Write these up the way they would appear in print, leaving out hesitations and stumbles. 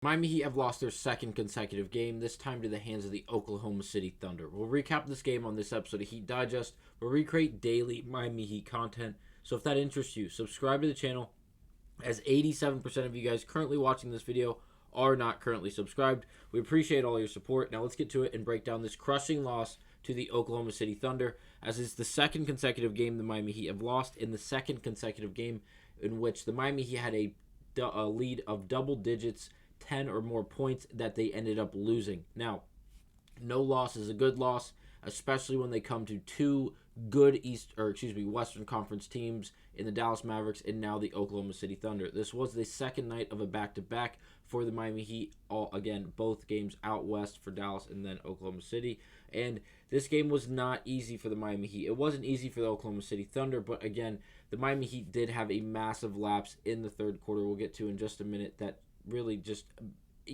Miami Heat have lost their second consecutive game, this time to the hands of the Oklahoma City Thunder. We'll recap this game on this episode of Heat Digest, where we create daily Miami Heat content. So if that interests you, subscribe to the channel, as 87% of you guys currently watching this video are not currently subscribed. We appreciate all your support. Now let's get to it and break down this crushing loss to the Oklahoma City Thunder, as it's the second consecutive game the Miami Heat have lost, in the second consecutive game in which the Miami Heat had a lead of double digits, 10 or more points, that they ended up losing. Now, no loss is a good loss, especially when they come to two good Western Conference teams in the Dallas Mavericks and now the Oklahoma City Thunder. This was the second night of a back-to-back for the Miami Heat. Both games out west for Dallas and then Oklahoma City. And this game was not easy for the Miami Heat. It wasn't easy for the Oklahoma City Thunder, but again, the Miami Heat did have a massive lapse in the third quarter we'll get to in just a minute that really just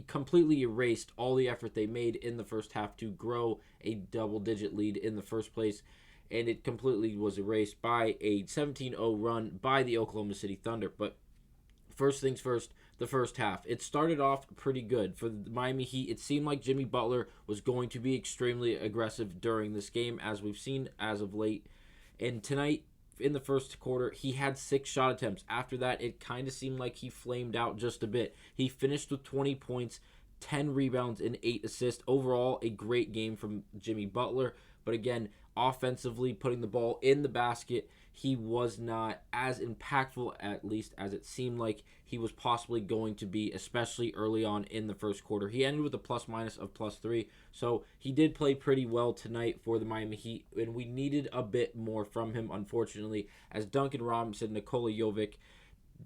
completely erased all the effort they made in the first half to grow a double-digit lead in the first place, and it completely was erased by a 17-0 run by the Oklahoma City Thunder. But first things first, the first half. It started off pretty good. For the Miami Heat, it seemed like Jimmy Butler was going to be extremely aggressive during this game, as we've seen as of late. And tonight, in the first quarter, he had 6 shot attempts. After that, it kind of seemed like he flamed out just a bit. He finished with 20 points, 10 rebounds, and 8 assists. Overall, a great game from Jimmy Butler. But again, offensively, putting the ball in the basket, he was not as impactful, at least as it seemed like he was possibly going to be, especially early on in the first quarter. He ended with a plus-minus of +3, so he did play pretty well tonight for the Miami Heat, and we needed a bit more from him, unfortunately, as Duncan Robinson, Nikola Jovic,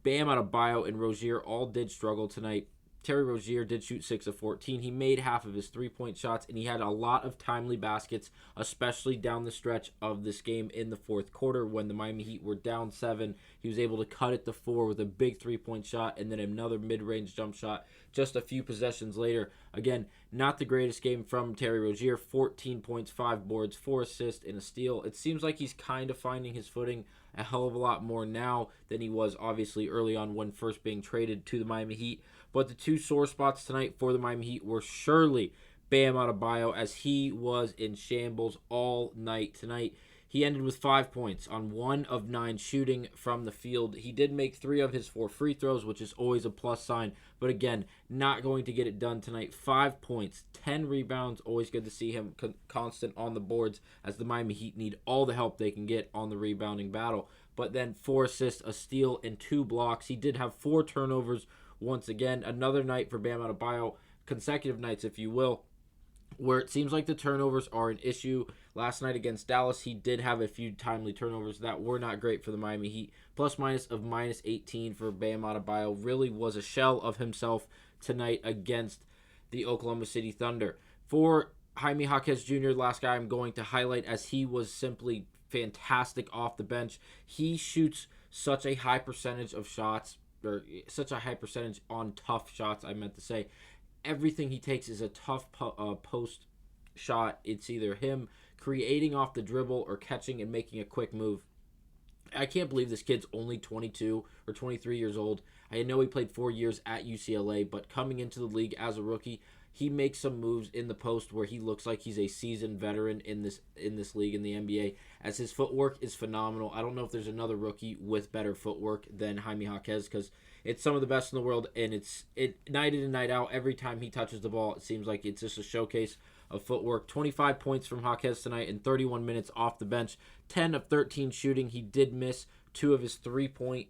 Bam Adebayo, and Rozier all did struggle tonight. Terry Rozier did shoot 6 of 14. He made half of his three-point shots, and he had a lot of timely baskets, especially down the stretch of this game in the fourth quarter when the Miami Heat were down 7. He was able to cut it to 4 with a big three-point shot and then another mid-range jump shot just a few possessions later. Again, not the greatest game from Terry Rozier. 14 points, 5 boards, 4 assists, and a steal. It seems like he's kind of finding his footing a hell of a lot more now than he was obviously early on when first being traded to the Miami Heat. But the two sore spots tonight for the Miami Heat were surely Bam Adebayo, as he was in shambles all night tonight. He ended with 5 points on 1 of 9 shooting from the field. He did make 3 of his 4 free throws, which is always a plus sign. But again, not going to get it done tonight. 5 points, 10 rebounds. Always good to see him constant on the boards, as the Miami Heat need all the help they can get on the rebounding battle. But then 4 assists, a steal, and 2 blocks. He did have 4 turnovers once again. Another night for Bam Adebayo, consecutive nights if you will, where it seems like the turnovers are an issue. Last night against Dallas, he did have a few timely turnovers that were not great for the Miami Heat. Plus-minus of -18 for Bam Adebayo. Really was a shell of himself tonight against the Oklahoma City Thunder. For Jaime Jaquez Jr., last guy I'm going to highlight, as he was simply fantastic off the bench. He shoots such a high percentage of shots, or such a high percentage on tough shots, I meant to say. Everything he takes is a tough post shot. It's either him creating off the dribble or catching and making a quick move. I can't believe this kid's only 22 or 23 years old. I know he played 4 years at UCLA, but coming into the league as a rookie, he makes some moves in the post where he looks like he's a seasoned veteran in this league, in the NBA, as his footwork is phenomenal. I don't know if there's another rookie with better footwork than Jaime Jaquez, because it's some of the best in the world, and it night in and night out. Every time he touches the ball, it seems like it's just a showcase of footwork. 25 points from Jaquez tonight in 31 minutes off the bench. 10 of 13 shooting. He did miss 2 of the three-point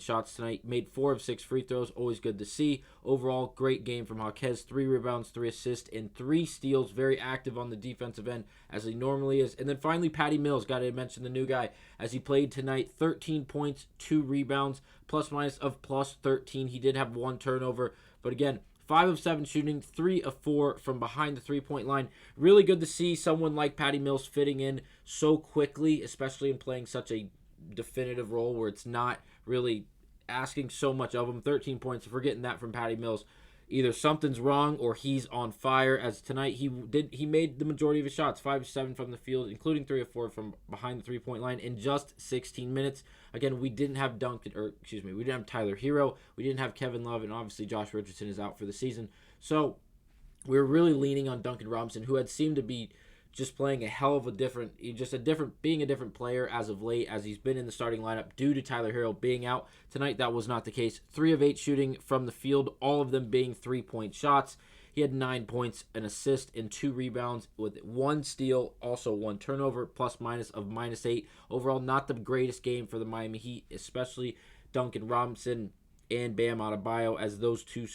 shots tonight. Made 4 of 6 free throws. Always good to see. Overall, great game from Jaquez. 3 rebounds, 3 assists, and 3 steals. Very active on the defensive end, as he normally is. And then finally, Patty Mills. Got to mention the new guy, as he played tonight. 13 points, 2 rebounds, plus-minus of +13. He did have 1 turnover, but again, 5 of 7 shooting, 3 of 4 from behind the three-point line. Really good to see someone like Patty Mills fitting in so quickly, especially in playing such a definitive role where it's not really asking so much of him. 13 points, if we're getting that from Patty Mills, either something's wrong or he's on fire. As tonight he made the majority of his shots, 5 of 7 from the field, including 3 of 4 from behind the 3-point line in just 16 minutes. Again, we didn't have we didn't have Tyler Hero, we didn't have Kevin Love, and obviously Josh Richardson is out for the season. So we're really leaning on Duncan Robinson, who had seemed to be just playing a hell of a different player as of late, as he's been in the starting lineup due to Tyler Hero being out. Tonight, that was not the case. 3 of 8 shooting from the field, all of them being 3-point shots. He had 9 points, an assist, and 2 rebounds with 1 steal, also 1 turnover, plus minus of -8. Overall, not the greatest game for the Miami Heat, especially Duncan Robinson and Bam Adebayo, as those two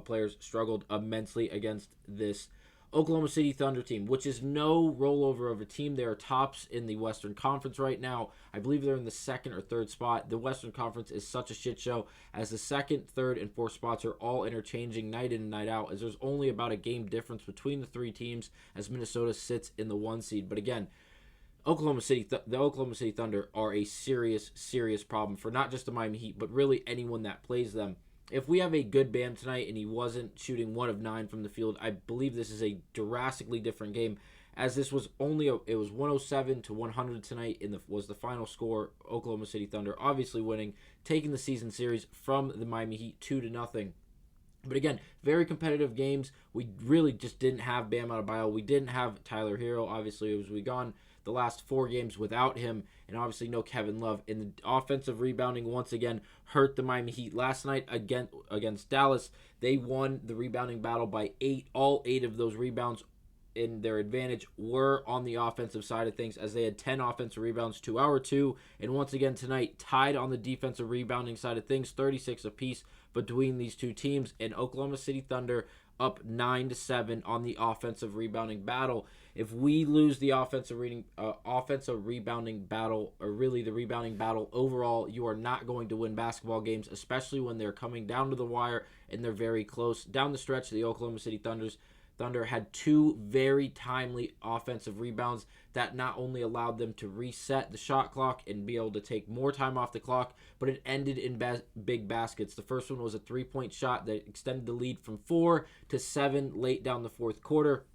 players struggled immensely against this Oklahoma City Thunder team, which is no rollover of a team. They are tops in the Western Conference right now. I believe they're in the 2nd or 3rd spot. The Western Conference is such a shit show, as the 2nd, 3rd, and 4th spots are all interchanging night in and night out, as there's only about a game difference between the 3 teams, as Minnesota sits in the 1 seed. But again, the Oklahoma City Thunder are a serious, serious problem for not just the Miami Heat, but really anyone that plays them. If we have a good Bam tonight and he wasn't shooting 1 of 9 from the field, I believe this is a drastically different game, as this was it was 107-100 tonight was the final score. Oklahoma City Thunder obviously winning, taking the season series from the Miami Heat 2-0. But again, very competitive games. We really just didn't have Bam Adebayo. We didn't have Tyler Hero. Obviously, as we gone the last 4 games without him, and obviously no Kevin Love. And the offensive rebounding once again hurt the Miami Heat. Last night against Dallas, they won the rebounding battle by 8. All 8 of those rebounds in their advantage were on the offensive side of things, as they had 10 offensive rebounds to our 2. And once again tonight, tied on the defensive rebounding side of things, 36 apiece between these 2 teams, and Oklahoma City Thunder up 9-7 on the offensive rebounding battle. If we lose the offensive rebounding battle, or really the rebounding battle overall, you are not going to win basketball games, especially when they're coming down to the wire and they're very close. Down the stretch, the Oklahoma City Thunder had 2 very timely offensive rebounds that not only allowed them to reset the shot clock and be able to take more time off the clock, but it ended in big baskets. The first one was a 3-point shot that extended the lead from 4-7 late down the 4th quarter.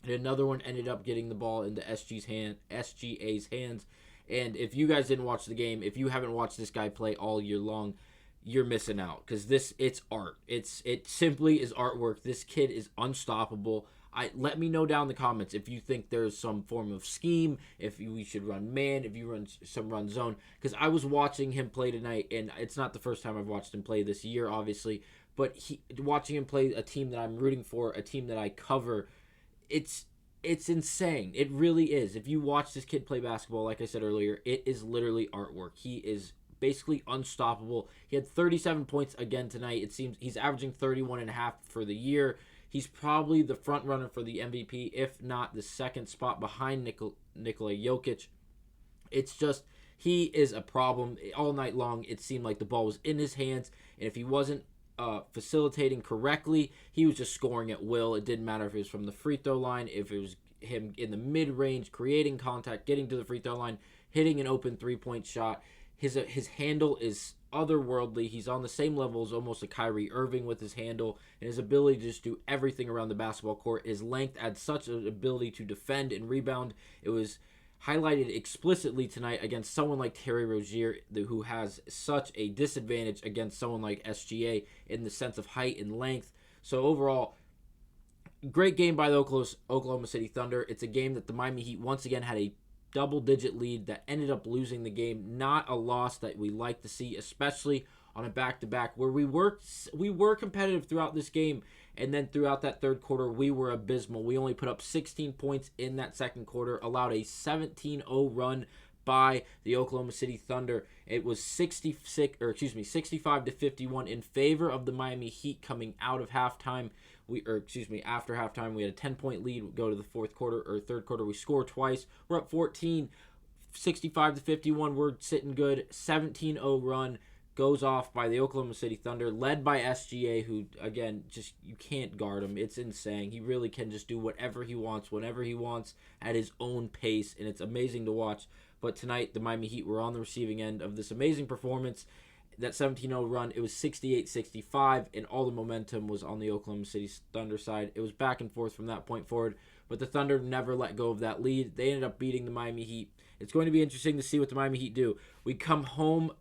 And another one ended up getting the ball into SGA's hands. And if you guys didn't watch the game, if you haven't watched this guy play all year long, you're missing out, because it's art. It simply is artwork. This kid is unstoppable. Let me know down in the comments if you think there's some form of scheme, if we should run man, if you run zone, because I was watching him play tonight, and it's not the first time I've watched him play this year, obviously, but watching him play a team that I'm rooting for, a team that I cover, it's insane. It really is. If you watch this kid play basketball, like I said earlier, it is literally artwork. He is basically unstoppable. He had 37 points again tonight. It seems he's averaging 31.5 for the year. He's probably the front runner for the MVP, if not the 2nd spot behind Nikola Jokic. It's just, he is a problem. All night long, it seemed like the ball was in his hands, and if he wasn't facilitating correctly, he was just scoring at will. It didn't matter if it was from the free throw line, if it was him in the mid-range, creating contact, getting to the free throw line, hitting an open 3-point shot. His handle is otherworldly. He's on the same level as almost a Kyrie Irving with his handle, and his ability to just do everything around the basketball court. His length adds such an ability to defend and rebound. It was highlighted explicitly tonight against someone like Terry Rozier, who has such a disadvantage against someone like SGA in the sense of height and length. So overall, great game by the Oklahoma City Thunder. It's a game that the Miami Heat once again had a double-digit lead that ended up losing the game. Not a loss that we like to see, especially on a back-to-back where we were competitive throughout this game, and then throughout that 3rd quarter we were abysmal. We only put up 16 points in that 2nd quarter, allowed a 17-0 run by the Oklahoma City Thunder. It was 65-51 in favor of the Miami Heat coming out of halftime. After halftime, we had a 10-point lead. Go to the 3rd quarter, we score twice. We're up 14, 65-51. We're sitting good. 17-0 run goes off by the Oklahoma City Thunder, led by SGA, who, again, just, you can't guard him. It's insane. He really can just do whatever he wants, whenever he wants, at his own pace, and it's amazing to watch. But tonight, the Miami Heat were on the receiving end of this amazing performance. that 17-0 run, it was 68-65, and all the momentum was on the Oklahoma City Thunder side. It was back and forth from that point forward, but the Thunder never let go of that lead. They ended up beating the Miami Heat. It's going to be interesting to see what the Miami Heat do. We come home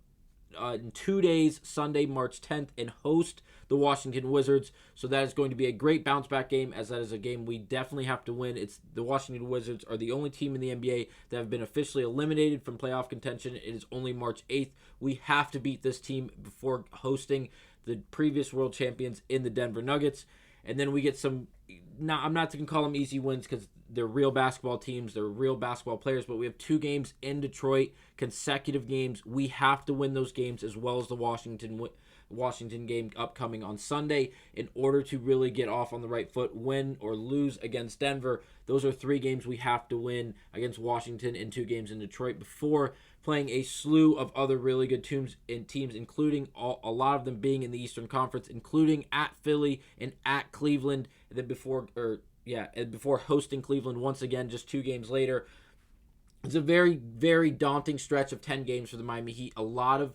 in 2 days, Sunday, March 10th, and host the Washington Wizards. So that is going to be a great bounce-back game, as that is a game we definitely have to win. It's the Washington Wizards are the only team in the NBA that have been officially eliminated from playoff contention. It is only March 8th. We have to beat this team before hosting the previous world champions in the Denver Nuggets. And then we get some, I'm not going to call them easy wins because they're real basketball teams, they're real basketball players, but we have 2 games in Detroit, consecutive games. We have to win those games, as well as the Washington game upcoming on Sunday, in order to really get off on the right foot. Win or lose against Denver, those are 3 games we have to win against Washington and 2 games in Detroit before playing a slew of other really good teams, including a lot of them being in the Eastern Conference, including at Philly and at Cleveland, and then before hosting Cleveland once again just 2 games later. It's a very, very daunting stretch of 10 games for the Miami Heat. A lot of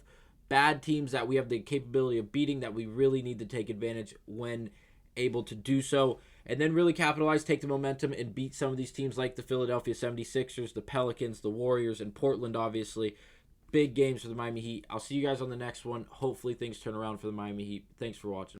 bad teams that we have the capability of beating that we really need to take advantage when able to do so. And then really capitalize, take the momentum, and beat some of these teams like the Philadelphia 76ers, the Pelicans, the Warriors, and Portland, obviously. Big games for the Miami Heat. I'll see you guys on the next one. Hopefully things turn around for the Miami Heat. Thanks for watching.